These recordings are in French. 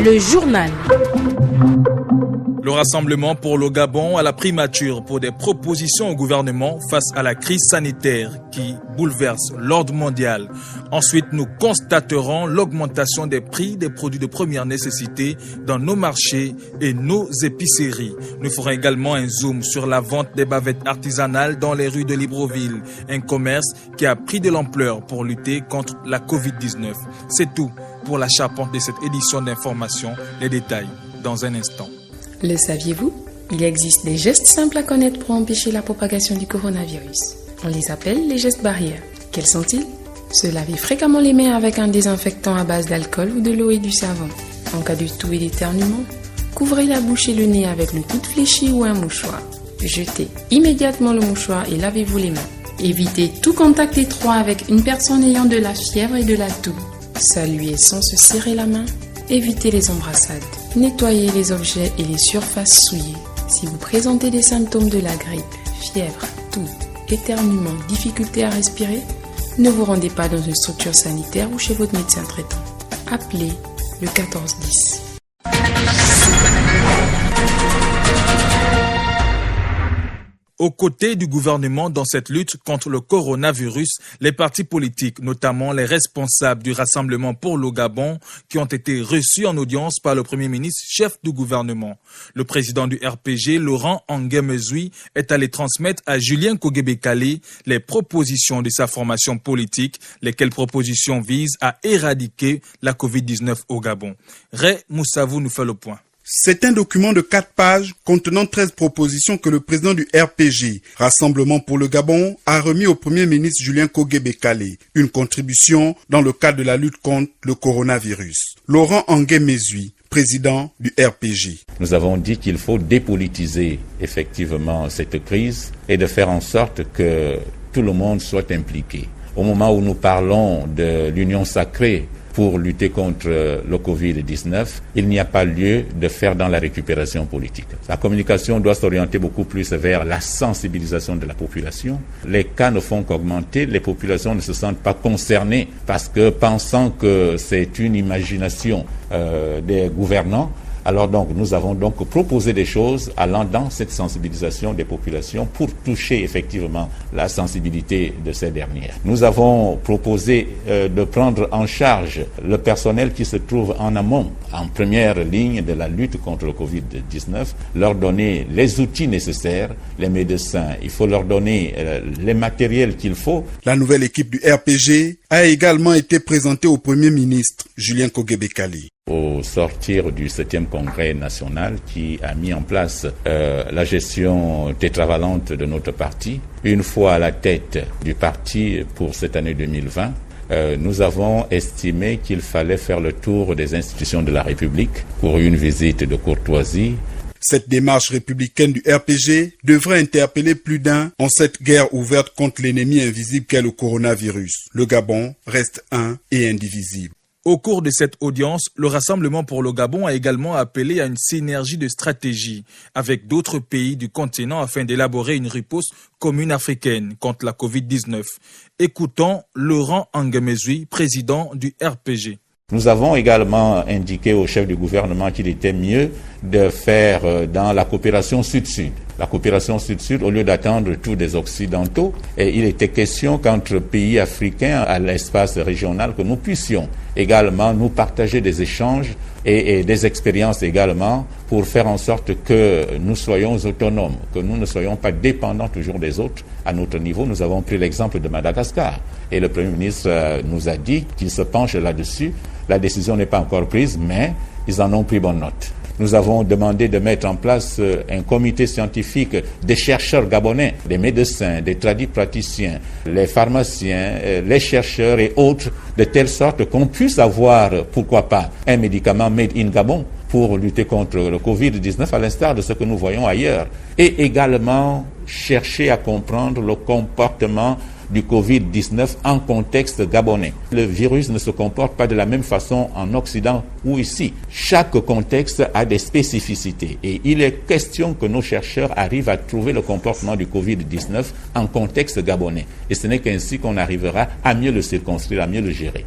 Le journal. Le Rassemblement pour le Gabon a la primature pour des propositions au gouvernement face à la crise sanitaire qui bouleverse l'ordre mondial. Ensuite, nous constaterons l'augmentation des prix des produits de première nécessité dans nos marchés et nos épiceries. Nous ferons également un zoom sur la vente des bavettes artisanales dans les rues de Libreville, un commerce qui a pris de l'ampleur pour lutter contre la Covid-19. C'est tout pour la charpente de cette édition d'information. Les détails dans un instant. Le saviez-vous? Il existe des gestes simples à connaître pour empêcher la propagation du coronavirus. On les appelle les gestes barrières. Quels sont-ils? Se laver fréquemment les mains avec un désinfectant à base d'alcool ou de l'eau et du savon. En cas de toux et d'éternuement, couvrez la bouche et le nez avec le coude fléchi ou un mouchoir. Jetez immédiatement le mouchoir et lavez-vous les mains. Évitez tout contact étroit avec une personne ayant de la fièvre et de la toux. Saluez sans se serrer la main. Évitez les embrassades. Nettoyez les objets et les surfaces souillées. Si vous présentez des symptômes de la grippe, fièvre, toux, éternuement, difficulté à respirer, ne vous rendez pas dans une structure sanitaire ou chez votre médecin traitant. Appelez le 1410. Aux côtés du gouvernement dans cette lutte contre le coronavirus, les partis politiques, notamment les responsables du Rassemblement pour le Gabon, qui ont été reçus en audience par le Premier ministre, chef du gouvernement. Le président du RPG, Laurent Angué-Mezui, est allé transmettre à Julien Kogué-Bekale les propositions de sa formation politique, lesquelles propositions visent à éradiquer la Covid-19 au Gabon. Ray Moussavou nous fait le point. C'est un document de 4 pages contenant 13 propositions que le président du RPG, Rassemblement pour le Gabon, a remis au Premier ministre Julien Kogué-Bekale, une contribution dans le cadre de la lutte contre le coronavirus. Laurent Angué-Mezui, président du RPG. Nous avons dit qu'il faut dépolitiser effectivement cette crise et de faire en sorte que tout le monde soit impliqué. Au moment où nous parlons de l'union sacrée pour lutter contre le Covid-19, il n'y a pas lieu de faire dans la récupération politique. La communication doit s'orienter beaucoup plus vers la sensibilisation de la population. Les cas ne font qu'augmenter, les populations ne se sentent pas concernées parce que pensant que c'est une imagination des gouvernants. Alors donc, nous avons donc proposé des choses allant dans cette sensibilisation des populations pour toucher effectivement la sensibilité de ces dernières. Nous avons proposé de prendre en charge le personnel qui se trouve en amont, en première ligne de la lutte contre le Covid-19, leur donner les outils nécessaires, les médecins, il faut leur donner les matériels qu'il faut. La nouvelle équipe du RPG a également été présentée au Premier ministre, Julien Kogué-Bekale. Au sortir du 7e congrès national qui a mis en place la gestion tétravalente de notre parti, une fois à la tête du parti pour cette année 2020, nous avons estimé qu'il fallait faire le tour des institutions de la République pour une visite de courtoisie. Cette démarche républicaine du RPG devrait interpeller plus d'un en cette guerre ouverte contre l'ennemi invisible qu'est le coronavirus. Le Gabon reste un et indivisible. Au cours de cette audience, le Rassemblement pour le Gabon a également appelé à une synergie de stratégie avec d'autres pays du continent afin d'élaborer une riposte commune africaine contre la Covid-19. Écoutons Laurent Angué-Mezui, président du RPG. Nous avons également indiqué au chef du gouvernement qu'il était mieux de faire dans la coopération sud-sud. La coopération sud-sud, au lieu d'attendre tous des occidentaux, et il était question qu'entre pays africains à l'espace régional, que nous puissions également nous partager des échanges et des expériences également pour faire en sorte que nous soyons autonomes, que nous ne soyons pas dépendants toujours des autres. À notre niveau, nous avons pris l'exemple de Madagascar et le Premier ministre nous a dit qu'il se penche là-dessus. La décision n'est pas encore prise, mais ils en ont pris bonne note. Nous avons demandé de mettre en place un comité scientifique des chercheurs gabonais, des médecins, des praticiens, les pharmaciens, les chercheurs et autres, de telle sorte qu'on puisse avoir, pourquoi pas, un médicament made in Gabon pour lutter contre le Covid-19 à l'instar de ce que nous voyons ailleurs. Et également chercher à comprendre le comportement du Covid-19 en contexte gabonais. Le virus ne se comporte pas de la même façon en Occident ou ici. Chaque contexte a des spécificités et il est question que nos chercheurs arrivent à trouver le comportement du Covid-19 en contexte gabonais. Et ce n'est qu'ainsi qu'on arrivera à mieux le circonscrire, à mieux le gérer.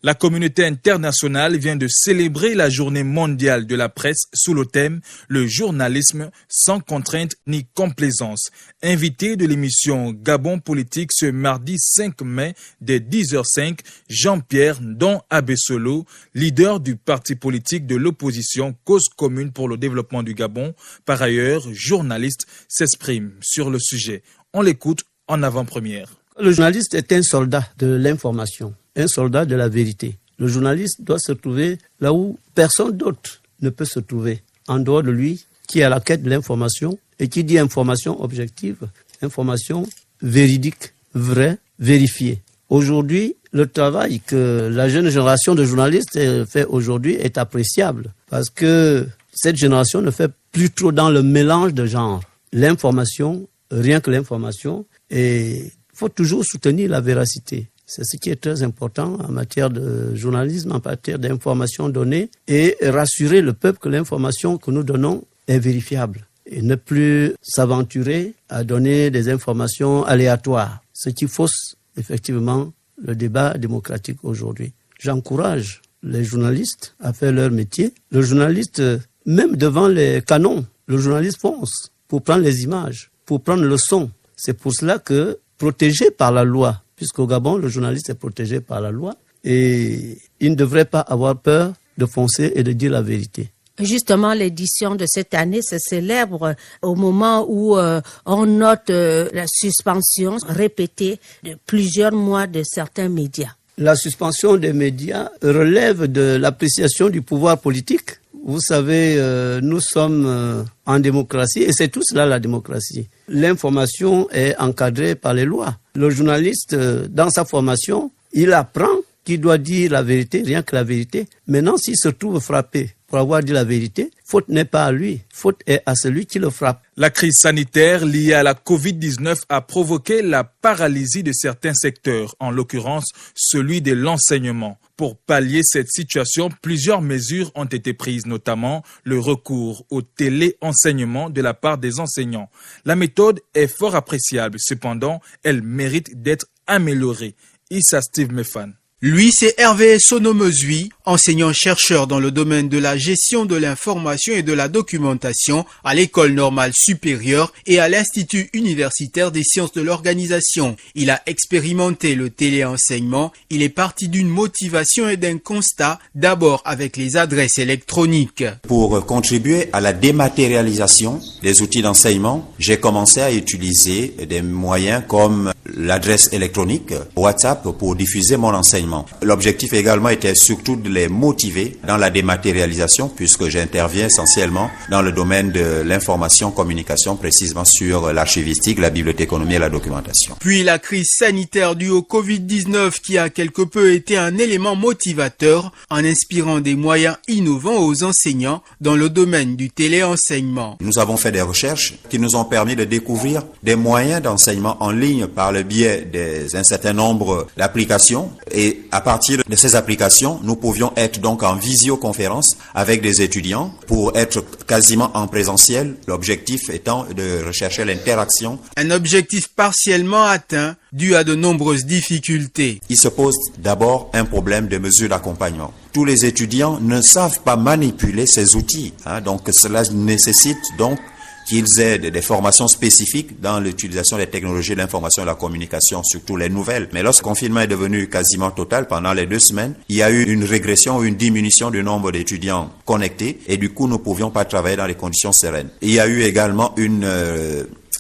La communauté internationale vient de célébrer la journée mondiale de la presse sous le thème « Le journalisme sans contrainte ni complaisance ». Invité de l'émission Gabon Politique ce mardi 5 mai dès 10h05, Jean-Pierre Ndon Abessolo, leader du parti politique de l'opposition Cause commune pour le développement du Gabon, par ailleurs journaliste, s'exprime sur le sujet. On l'écoute en avant-première. Le journaliste est un soldat de l'information, un soldat de la vérité. Le journaliste doit se trouver là où personne d'autre ne peut se trouver, en dehors de lui, qui est à la quête de l'information, et qui dit information objective, information véridique, vraie, vérifiée. Aujourd'hui, le travail que la jeune génération de journalistes fait aujourd'hui est appréciable, parce que cette génération ne fait plus trop dans le mélange de genres. L'information, rien que l'information, et il faut toujours soutenir la véracité. C'est ce qui est très important en matière de journalisme, en matière d'information donnée, et rassurer le peuple que l'information que nous donnons est vérifiable. Et ne plus s'aventurer à donner des informations aléatoires, ce qui fausse effectivement le débat démocratique aujourd'hui. J'encourage les journalistes à faire leur métier. Le journaliste, même devant les canons, le journaliste fonce pour prendre les images, pour prendre le son. C'est pour cela que, protégé par la loi, puisqu'au Gabon, le journaliste est protégé par la loi, et il ne devrait pas avoir peur de foncer et de dire la vérité. Justement, l'édition de cette année se célèbre au moment où on note la suspension répétée de plusieurs mois de certains médias. La suspension des médias relève de l'appréciation du pouvoir politique. Vous savez, nous sommes en démocratie et c'est tout cela la démocratie. L'information est encadrée par les lois. Le journaliste, dans sa formation, il apprend qu'il doit dire la vérité, rien que la vérité. Maintenant, s'il se trouve frappé pour avoir dit la vérité, faute n'est pas à lui, faute est à celui qui le frappe. La crise sanitaire liée à la Covid-19 a provoqué la paralysie de certains secteurs, en l'occurrence celui de l'enseignement. Pour pallier cette situation, plusieurs mesures ont été prises, notamment le recours au téléenseignement de la part des enseignants. La méthode est fort appréciable, cependant, elle mérite d'être améliorée. Issa Steve Mefan. Lui, c'est Hervé Sonomezui, enseignant-chercheur dans le domaine de la gestion de l'information et de la documentation à l'École normale supérieure et à l'Institut universitaire des sciences de l'organisation. Il a expérimenté le téléenseignement. Il est parti d'une motivation et d'un constat, d'abord avec les adresses électroniques. Pour contribuer à la dématérialisation des outils d'enseignement, j'ai commencé à utiliser des moyens comme l'adresse électronique, WhatsApp, pour diffuser mon enseignement. L'objectif également était surtout de les motiver dans la dématérialisation, puisque j'interviens essentiellement dans le domaine de l'information-communication, précisément sur l'archivistique, la bibliothéconomie et la documentation. Puis la crise sanitaire due au Covid-19 qui a quelque peu été un élément motivateur en inspirant des moyens innovants aux enseignants dans le domaine du téléenseignement. Nous avons fait des recherches qui nous ont permis de découvrir des moyens d'enseignement en ligne par le biais d'un certain nombre d'applications, et à partir de ces applications, nous pouvions être donc en visioconférence avec des étudiants pour être quasiment en présentiel, l'objectif étant de rechercher l'interaction. Un objectif partiellement atteint dû à de nombreuses difficultés. Il se pose d'abord un problème de mesure d'accompagnement. Tous les étudiants ne savent pas manipuler ces outils, donc cela nécessite donc qu'ils aient des formations spécifiques dans l'utilisation des technologies de l'information et de la communication, surtout les nouvelles. Mais lorsque le confinement est devenu quasiment total pendant les 2 semaines, il y a eu une régression ou une diminution du nombre d'étudiants connectés et du coup, nous ne pouvions pas travailler dans les conditions sereines. Il y a eu également une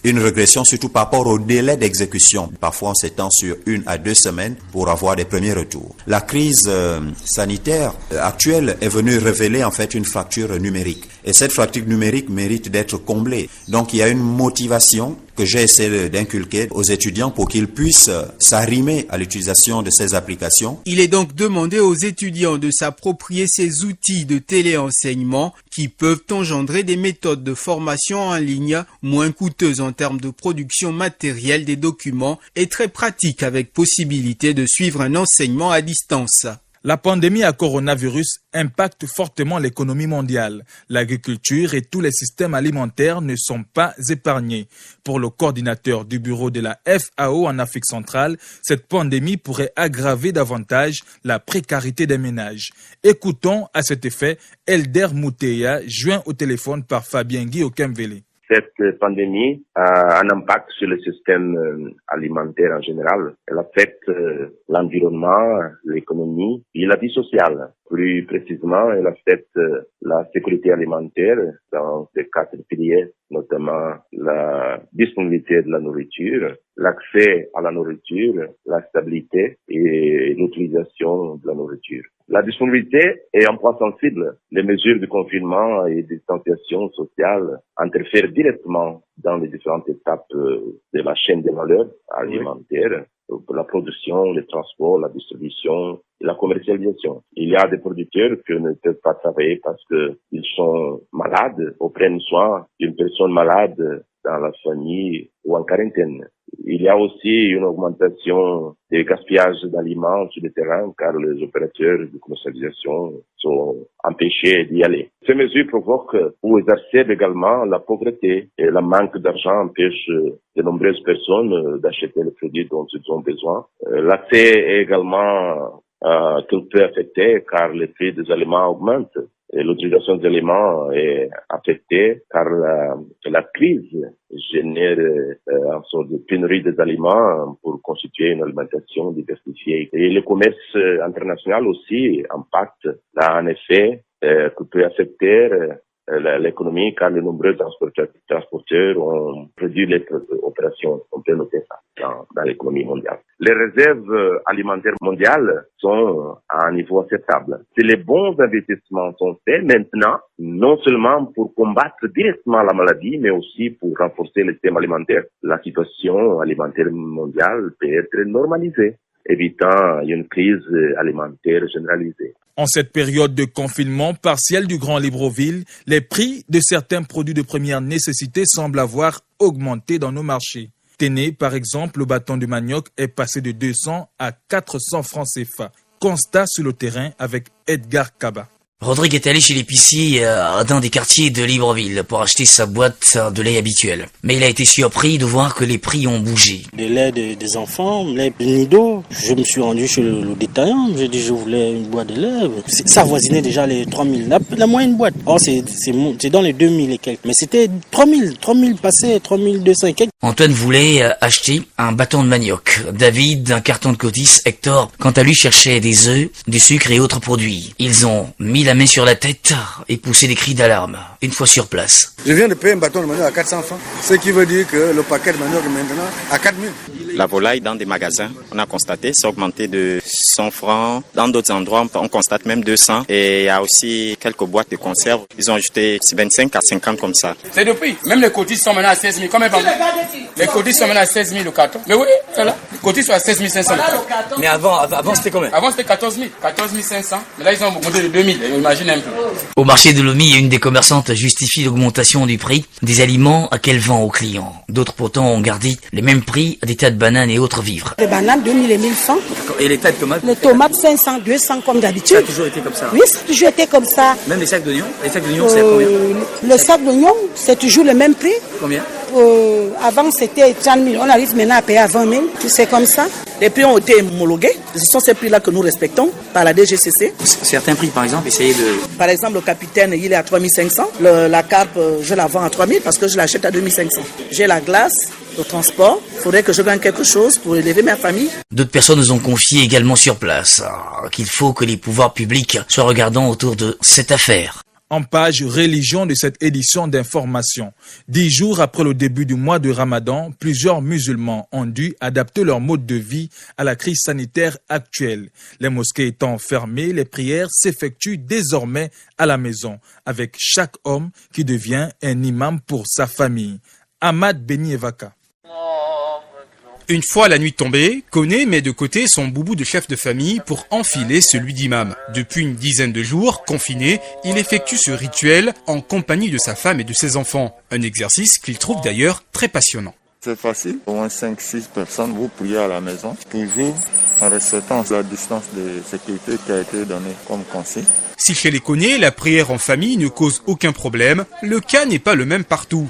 régression surtout par rapport au délai d'exécution. Parfois, on s'étend sur 1 à 2 semaines pour avoir des premiers retours. La crise sanitaire actuelle est venue révéler en fait une fracture numérique. Et cette fracture numérique mérite d'être comblée. Donc, il y a une motivation que j'ai essayé d'inculquer aux étudiants pour qu'ils puissent s'arrimer à l'utilisation de ces applications. Il est donc demandé aux étudiants de s'approprier ces outils de téléenseignement qui peuvent engendrer des méthodes de formation en ligne moins coûteuses en termes de production matérielle des documents et très pratiques avec possibilité de suivre un enseignement à distance. La pandémie à coronavirus impacte fortement l'économie mondiale. L'agriculture et tous les systèmes alimentaires ne sont pas épargnés. Pour le coordinateur du bureau de la FAO en Afrique centrale, cette pandémie pourrait aggraver davantage la précarité des ménages. Écoutons à cet effet Elder Mouteya, joint au téléphone par Fabien Guy Okemvele. Cette pandémie a un impact sur le système alimentaire en général. Elle affecte l'environnement, l'économie et la vie sociale. Plus précisément, elle affecte la sécurité alimentaire dans ces 4 piliers, notamment la disponibilité de la nourriture, l'accès à la nourriture, la stabilité et l'utilisation de la nourriture. La disponibilité est un point sensible. Les mesures de confinement et de distanciation sociale interfèrent directement dans les différentes étapes de la chaîne de valeur alimentaire, pour la production, le transport, la distribution et la commercialisation. Il y a des producteurs qui ne peuvent pas travailler parce qu'ils sont malades ou prennent soin d'une personne malade dans la famille ou en quarantaine. Il y a aussi une augmentation des gaspillages d'aliments sur le terrain car les opérateurs de commercialisation sont empêchés d'y aller. Ces mesures provoquent ou exacerbent également la pauvreté et le manque d'argent empêche de nombreuses personnes d'acheter les produits dont ils ont besoin. L'accès est également qu'il peut affecter car les prix des aliments augmentent. Et l'utilisation des aliments est affectée car la crise génère une sorte de pénurie des aliments pour constituer une alimentation diversifiée. Et le commerce international aussi impacte un effet qui peut affecter l'économie car de nombreux transporteurs ont réduit les opérations. On peut noter ça dans l'économie mondiale. Les réserves alimentaires mondiales sont à un niveau acceptable. Si les bons investissements sont faits maintenant, non seulement pour combattre directement la maladie, mais aussi pour renforcer le système alimentaire, la situation alimentaire mondiale peut être normalisée, évitant une crise alimentaire généralisée. En cette période de confinement partiel du Grand Libreville, les prix de certains produits de première nécessité semblent avoir augmenté dans nos marchés. Téné, par exemple, le bâton de manioc est passé de 200 à 400 francs CFA. Constat sur le terrain avec Edgar Kaba. Rodrigue est allé chez l'épicier dans des quartiers de Libreville pour acheter sa boîte de lait habituelle. Mais il a été surpris de voir que les prix ont bougé. Le lait des enfants, le lait Nido, je me suis rendu chez le détaillant, j'ai dit je voulais une boîte de lait. Ça avoisinait déjà les 3000, la moyenne boîte. Oh, c'est dans les 2000 et quelques. Mais c'était 3000 passés, 3200 et quelques. Antoine voulait acheter un bâton de manioc. David, un carton de cotis. Hector, quant à lui, cherchait des œufs, du sucre et autres produits. Ils ont mis la main sur la tête et poussé des cris d'alarme. Une fois sur place. Je viens de payer un bâton de manioc à 400 francs. Ce qui veut dire que le paquet de manioc est maintenant à 4000. La volaille dans des magasins, on a constaté, c'est augmenté de 100 francs. Dans d'autres endroits, on constate même 200. Et il y a aussi quelques boîtes de conserve. Ils ont ajouté 25 à 50 comme ça. C'est depuis. Même les cotis sont maintenant à 16 000. Combien les cotis sont maintenant à 16 000 le carton. Mais oui, c'est là. Les cotis sont à 16 500 le carton. Mais avant c'était combien? Avant c'était 14 000. 14 500. Mais là, ils ont augmenté de 2000. Imagine un peu. Au marché de Lomie, une des commerçantes justifie l'augmentation du prix des aliments qu'elle vend aux clients. D'autres pourtant ont gardé les mêmes prix à des tas de bananes et autres vivres. Les bananes, 2000 et 1100. Et les tas de tomates? Les tomates, 500, 200 comme d'habitude. Ça a toujours été comme ça? Oui, ça a toujours été comme ça. Même les sacs d'oignons? Les sacs d'oignons, c'est combien? Le sac d'oignons, c'est toujours le même prix. Combien? Avant, c'était 30 000. On arrive maintenant à payer à 20 000. C'est comme ça. Les prix ont été homologués. Ce sont ces prix-là que nous respectons par la DGCC. Certains prix, par exemple, essayez de... Par exemple, le capitaine, il est à 3500. La carpe, je la vends à 3000 parce que je l'achète à 2500. J'ai la glace, le transport. Il faudrait que je gagne quelque chose pour élever ma famille. D'autres personnes nous ont confié également sur place qu'il faut que les pouvoirs publics soient regardants autour de cette affaire. En page religion de cette édition d'information. 10 jours après le début du mois de Ramadan, plusieurs musulmans ont dû adapter leur mode de vie à la crise sanitaire actuelle. Les mosquées étant fermées, les prières s'effectuent désormais à la maison, avec chaque homme qui devient un imam pour sa famille. Ahmad Beni Evaka. Une fois la nuit tombée, Koné met de côté son boubou de chef de famille pour enfiler celui d'imam. Depuis une dizaine de jours, confiné, il effectue ce rituel en compagnie de sa femme et de ses enfants. Un exercice qu'il trouve d'ailleurs très passionnant. C'est facile, au moins 5-6 personnes, vous priez à la maison, toujours en respectant la distance de sécurité qui a été donnée comme conseil. Si chez les Koné, la prière en famille ne cause aucun problème, le cas n'est pas le même partout.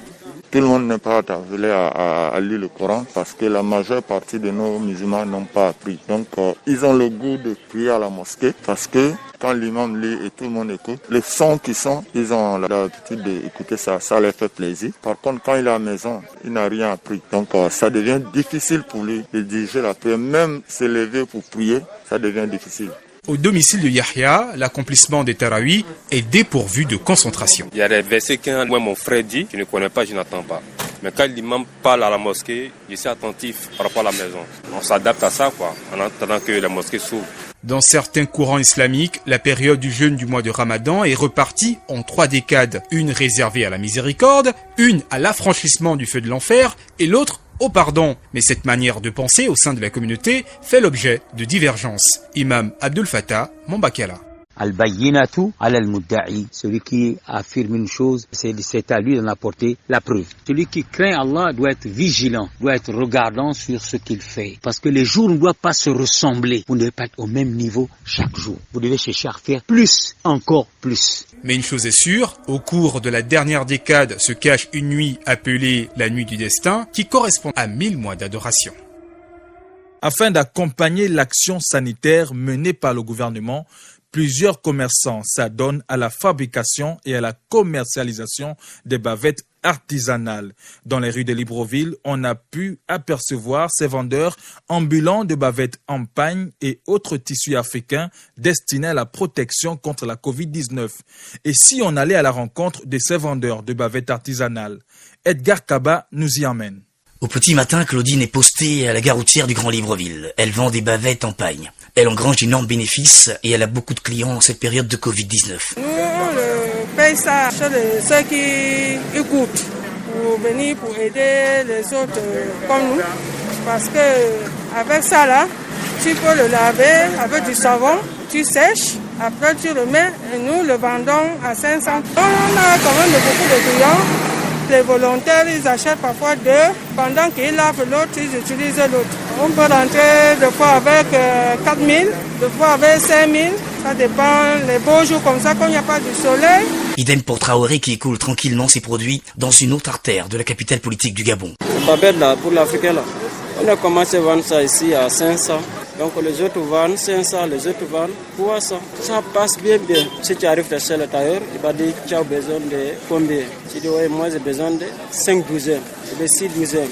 Tout le monde n'est pas appelé à lire le Coran parce que la majeure partie de nos musulmans n'ont pas appris. Donc ils ont le goût de prier à la mosquée parce que quand l'imam lit et tout le monde écoute, les sons qui sont, ils ont l'habitude d'écouter ça, ça leur fait plaisir. Par contre, quand il est à la maison, il n'a rien appris. Donc ça devient difficile pour lui de diriger la prière. Même se lever pour prier, ça devient difficile. Au domicile de Yahya, l'accomplissement des tarawih est dépourvu de concentration. Il y a des versets que moi, mon frère dit, je ne connais pas, je n'entends pas. Mais quand l'imam parle à la mosquée, je suis attentif par rapport à la maison. On s'adapte à ça, en attendant que la mosquée s'ouvre. Dans certains courants islamiques, la période du jeûne du mois de Ramadan est repartie en 3 décades. Une réservée à la miséricorde, une à l'affranchissement du feu de l'enfer et l'autre au pardon. Mais cette manière de penser au sein de la communauté fait l'objet de divergences. Imam Abdul Fattah Mambakala. Al-Bayyinatu al-Mudda'i. Celui qui affirme une chose, c'est à lui d'en apporter la preuve. Celui qui craint Allah doit être vigilant, doit être regardant sur ce qu'il fait. Parce que les jours ne doivent pas se ressembler. Vous ne devez pas être au même niveau chaque jour. Vous devez chercher à faire plus, encore plus. Mais une chose est sûre, au cours de la dernière décade se cache une nuit appelée la nuit du destin qui correspond à 1000 mois d'adoration. Afin d'accompagner l'action sanitaire menée par le gouvernement, plusieurs commerçants s'adonnent à la fabrication et à la commercialisation des bavettes artisanales. Dans les rues de Libreville, on a pu apercevoir ces vendeurs ambulants de bavettes en pagne et autres tissus africains destinés à la protection contre la Covid-19. Et si on allait à la rencontre de ces vendeurs de bavettes artisanales, Edgar Kaba nous y emmène. Au petit matin, Claudine est postée à la gare routière du Grand Libreville. Elle vend des bavettes en pagne. Elle engrange d'énormes bénéfices et elle a beaucoup de clients en cette période de Covid-19. Nous, on paye ça chez ceux qui écoutent pour venir pour aider les autres comme nous. Parce que avec ça là, tu peux le laver avec du savon, tu sèches, après tu le mets et nous le vendons à 500. On a quand même beaucoup de clients. Les volontaires, ils achètent parfois 2. Pendant qu'ils lavent l'autre, ils utilisent l'autre. On peut rentrer des fois avec 4 000, des fois avec 5 000. Ça dépend les beaux jours comme ça, quand il n'y a pas de soleil. Idem pour Traoré qui écoule tranquillement ses produits dans une autre artère de la capitale politique du Gabon. C'est pas bête là, pour l'Africain là. On a commencé à vendre ça ici à 500. Donc les autres vendent 500, les autres vendent 300. Ça passe bien. Si tu arrives chez le tailleur, il va dire tu as besoin de combien? Tu dis oui, moi j'ai besoin de 5 douzaines, de 6 douzaines.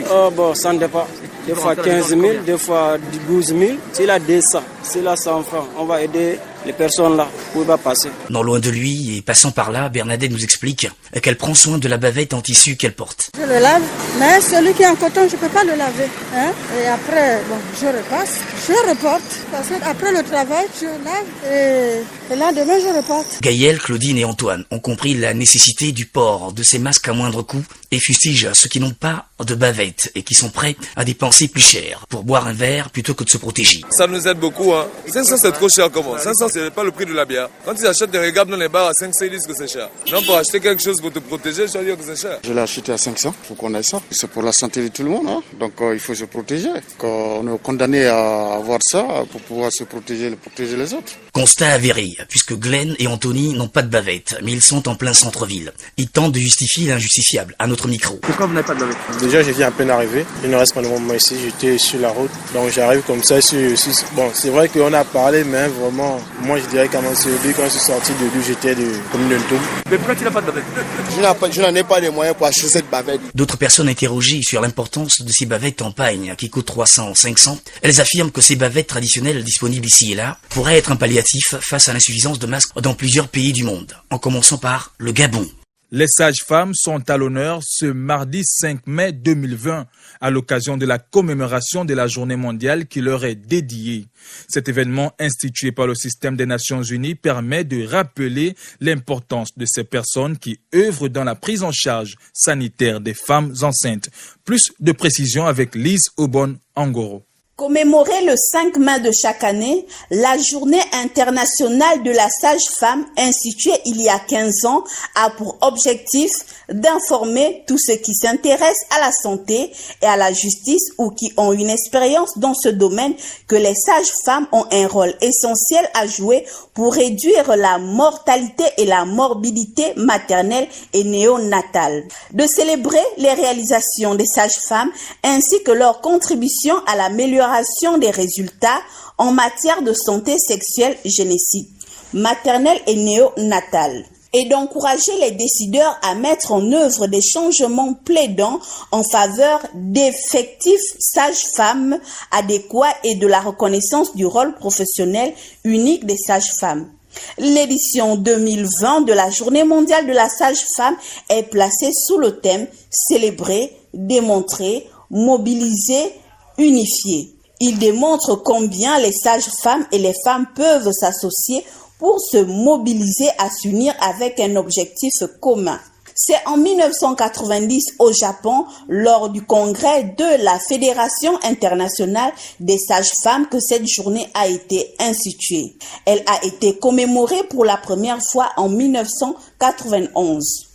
Oh bon, ça ne dépend pas. Des fois 15 000, des fois 12 000. S'il a 200, s'il a 100 francs, on va aider les personnes là où il va passer. Non loin de lui et passant par là, Bernadette nous explique qu'elle prend soin de la bavette en tissu qu'elle porte. Je le lave, mais celui qui est en coton, je ne peux pas le laver. Et après, bon, je repasse, je reporte. Parce qu'après le travail, je lave et le lendemain, je reporte. Gaëlle, Claudine et Antoine ont compris la nécessité du port de ces masques à moindre coût et fustigent ceux qui n'ont pas de bavette et qui sont prêts à dépenser plus cher pour boire un verre plutôt que de se protéger. Ça nous aide beaucoup. 500 c'est trop cher comment? 500 c'est pas le prix de la bière. Quand ils achètent des regards dans les bars à 500, ils disent que c'est cher. Non, pour acheter quelque chose pour te protéger, je dois dire que c'est cher. Je l'ai acheté à 500, il faut qu'on ait ça. C'est pour la santé de tout le monde, donc il faut se protéger. Quand on est condamné à avoir ça pour pouvoir se protéger les autres. Constat avéré, puisque Glenn et Anthony n'ont pas de bavette, mais ils sont en plein centre-ville. Ils tentent de justifier l'injustifiable à notre micro. Pourquoi vous n'avez pas de bavette? Déjà, je viens à peine d'arriver. Il ne reste pas de moment ici, j'étais sur la route. Donc j'arrive comme ça. Bon, c'est vrai qu'on a parlé, mais vraiment, moi je dirais quand je suis sorti de l'eau, j'étais comme une tombe. Mais pourquoi tu n'as pas de bavette? Je n'en ai pas les moyens pour acheter cette bavette. D'autres personnes interrogées sur l'importance de ces bavettes en pagne qui coûtent 300 ou 500, elles affirment que ces bavettes traditionnelles disponibles ici et là pourraient être un palliatif face à l'insuffisance de masques dans plusieurs pays du monde, en commençant par le Gabon. Les sages-femmes sont à l'honneur ce mardi 5 mai 2020 à l'occasion de la commémoration de la journée mondiale qui leur est dédiée. Cet événement institué par le système des Nations Unies permet de rappeler l'importance de ces personnes qui œuvrent dans la prise en charge sanitaire des femmes enceintes. Plus de précisions avec Lise Obon Angoro. Commémorer le 5 mai de chaque année, la journée internationale de la sage-femme instituée il y a 15 ans a pour objectif d'informer tous ceux qui s'intéressent à la santé et à la justice ou qui ont une expérience dans ce domaine que les sages-femmes ont un rôle essentiel à jouer pour réduire la mortalité et la morbidité maternelle et néonatale. De célébrer les réalisations des sages-femmes ainsi que leur contribution à l'amélioration des résultats en matière de santé sexuelle génétique, maternelle et néonatale, et d'encourager les décideurs à mettre en œuvre des changements plaidant en faveur d'effectifs sages-femmes adéquats et de la reconnaissance du rôle professionnel unique des sages-femmes. L'édition 2020 de la Journée mondiale de la sage-femme est placée sous le thème « Célébrer, démontrer, mobiliser, unifier ». Il démontre combien les sages-femmes et les femmes peuvent s'associer pour se mobiliser à s'unir avec un objectif commun. C'est en 1990 au Japon, lors du congrès de la Fédération internationale des sages-femmes, que cette journée a été instituée. Elle a été commémorée pour la première fois en 1991.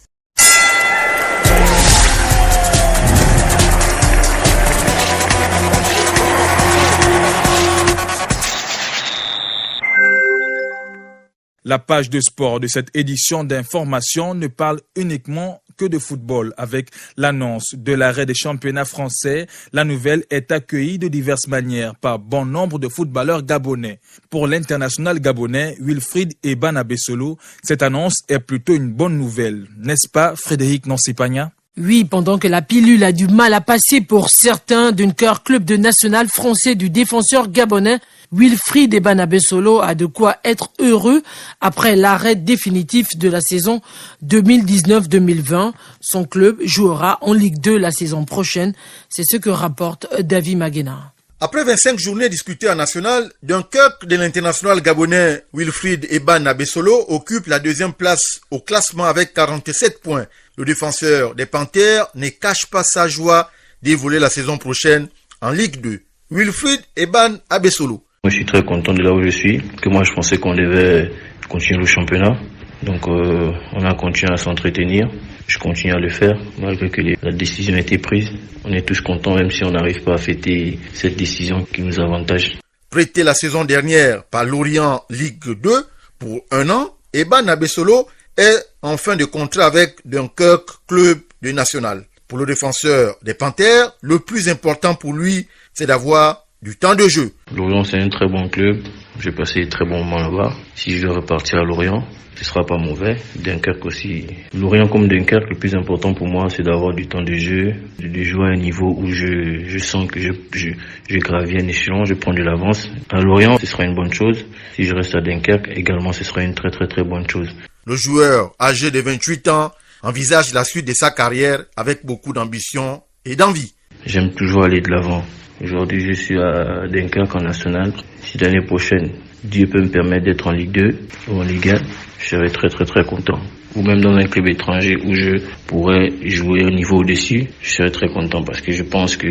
La page de sport de cette édition d'information ne parle uniquement que de football. Avec l'annonce de l'arrêt des championnats français, la nouvelle est accueillie de diverses manières par bon nombre de footballeurs gabonais. Pour l'international gabonais Wilfried Ebana Bessolo, cette annonce est plutôt une bonne nouvelle. N'est-ce pas, Frédéric Nansipagna? Oui, pendant que la pilule a du mal à passer pour certains, Dunkerque, club de national français du défenseur gabonais, Wilfried Ebana Bessolo a de quoi être heureux après l'arrêt définitif de la saison 2019-2020. Son club jouera en Ligue 2 la saison prochaine. C'est ce que rapporte David Maguena. Après 25 journées disputées en national, Dunkerque de l'international gabonais Wilfried Ebana Bessolo occupe la deuxième place au classement avec 47 points. Le défenseur des Panthères ne cache pas sa joie d'évoluer la saison prochaine en Ligue 2. Wilfried Ebana Bessolo. Moi, je suis très content de là où je suis, que moi je pensais qu'on devait continuer le championnat. Donc on a continué à s'entretenir. Je continue à le faire, malgré que la décision a été prise. On est tous contents, même si on n'arrive pas à fêter cette décision qui nous avantage. Prêté la saison dernière par Lorient Ligue 2 pour 1 an, Ebana Bessolo est en fin de contrat avec Dunkerque, club de national. Pour le défenseur des Panthères, le plus important pour lui, c'est d'avoir du temps de jeu. Lorient, c'est un très bon club. J'ai passé de très bons moments là-bas. Si je dois repartir à Lorient, ce sera pas mauvais. Dunkerque aussi. Lorient comme Dunkerque, le plus important pour moi, c'est d'avoir du temps de jeu, de jouer à un niveau où je sens que je gravis un échelon, je prends de l'avance. À Lorient, ce sera une bonne chose. Si je reste à Dunkerque, également, ce sera une très très très bonne chose. Le joueur, âgé de 28 ans, envisage la suite de sa carrière avec beaucoup d'ambition et d'envie. J'aime toujours aller de l'avant. Aujourd'hui, je suis à Dunkerque en national. Si l'année prochaine, Dieu peut me permettre d'être en Ligue 2 ou en Ligue 1, je serai très très très content. Ou même dans un club étranger où je pourrais jouer au niveau au-dessus, je serai très content parce que je pense que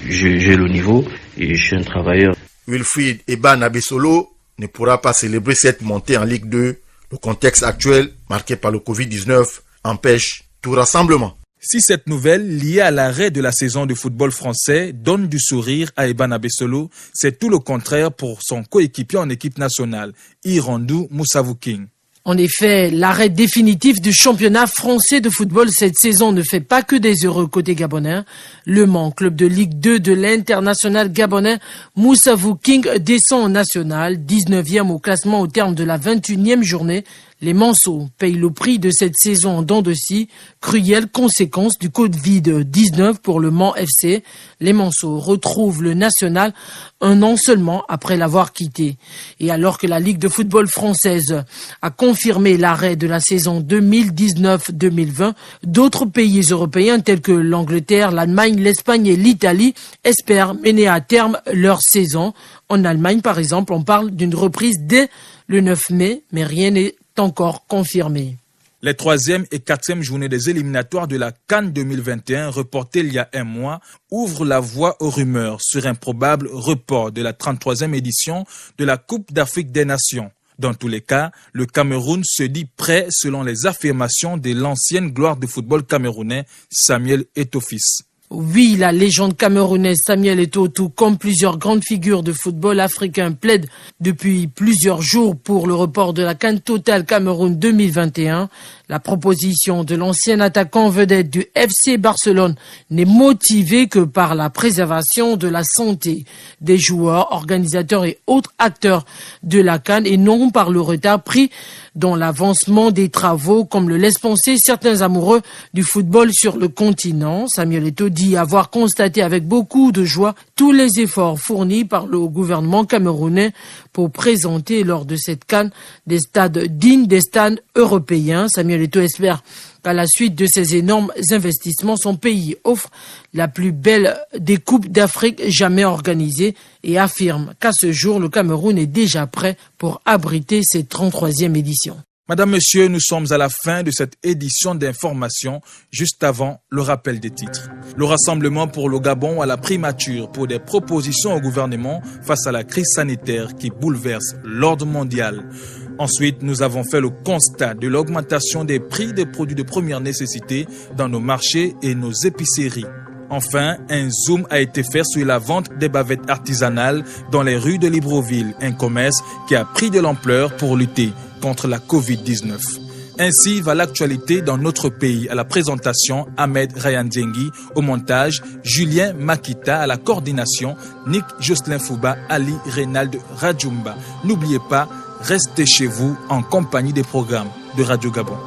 j'ai le niveau et je suis un travailleur. Wilfried Ebana Bessolo ne pourra pas célébrer cette montée en Ligue 2. Le contexte actuel, marqué par le Covid-19, empêche tout rassemblement. Si cette nouvelle, liée à l'arrêt de la saison du football français, donne du sourire à Ebana Bessolo, c'est tout le contraire pour son coéquipier en équipe nationale, Irandou Moussavouking. En effet, l'arrêt définitif du championnat français de football cette saison ne fait pas que des heureux côté gabonais. Le Mans, club de Ligue 2 de l'international gabonais, Moussavouking descend en national, 19e au classement au terme de la 21e journée. Les Manceaux payent le prix de cette saison en dents de scie, cruelle conséquence du Covid-19 pour le Mans FC. Les Manceaux retrouvent le national un an seulement après l'avoir quitté. Et alors que la Ligue de football française a confirmé l'arrêt de la saison 2019-2020, d'autres pays européens tels que l'Angleterre, l'Allemagne, l'Espagne et l'Italie espèrent mener à terme leur saison. En Allemagne, par exemple, on parle d'une reprise dès le 9 mai, mais rien n'est encore confirmé. Les 3e et 4e journées des éliminatoires de la CAN 2021, reportées il y a un mois, ouvrent la voie aux rumeurs sur un probable report de la 33e édition de la Coupe d'Afrique des Nations. Dans tous les cas, le Cameroun se dit prêt selon les affirmations de l'ancienne gloire du football camerounais, Samuel Eto'o-Fils. Oui, la légende camerounaise Samuel Eto'o, tout comme plusieurs grandes figures de football africain, plaide depuis plusieurs jours pour le report de la CAN Total Cameroun 2021. La proposition de l'ancien attaquant vedette du FC Barcelone n'est motivée que par la préservation de la santé des joueurs, organisateurs et autres acteurs de la CAN et non par le retard pris dans l'avancement des travaux, comme le laissent penser certains amoureux du football sur le continent. Samuel Eto'o dit avoir constaté avec beaucoup de joie tous les efforts fournis par le gouvernement camerounais pour présenter lors de cette CAN des stades dignes des stades européens. Samuel Eto'o espère qu'à la suite de ces énormes investissements, son pays offre la plus belle des Coupes d'Afrique jamais organisées et affirme qu'à ce jour, le Cameroun est déjà prêt pour abriter cette 33e édition. Madame, Monsieur, nous sommes à la fin de cette édition d'information, juste avant le rappel des titres. Le rassemblement pour le Gabon à la primature pour des propositions au gouvernement face à la crise sanitaire qui bouleverse l'ordre mondial. Ensuite, nous avons fait le constat de l'augmentation des prix des produits de première nécessité dans nos marchés et nos épiceries. Enfin, un zoom a été fait sur la vente des bavettes artisanales dans les rues de Libreville, un commerce qui a pris de l'ampleur pour lutter contre la Covid-19. Ainsi va l'actualité dans notre pays. À la présentation, Ahmed Ryan Djengui, au montage, Julien Makita à la coordination, Nick Jocelyn Fouba, Ali Reynald Radjoumba. N'oubliez pas, restez chez vous en compagnie des programmes de Radio Gabon.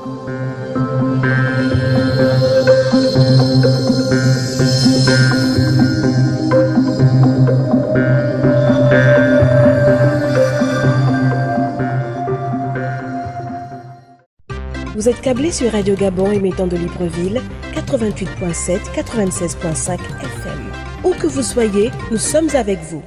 Vous êtes câblé sur Radio Gabon émettant de Libreville, 88.7, 96.5 FM. Où que vous soyez, nous sommes avec vous.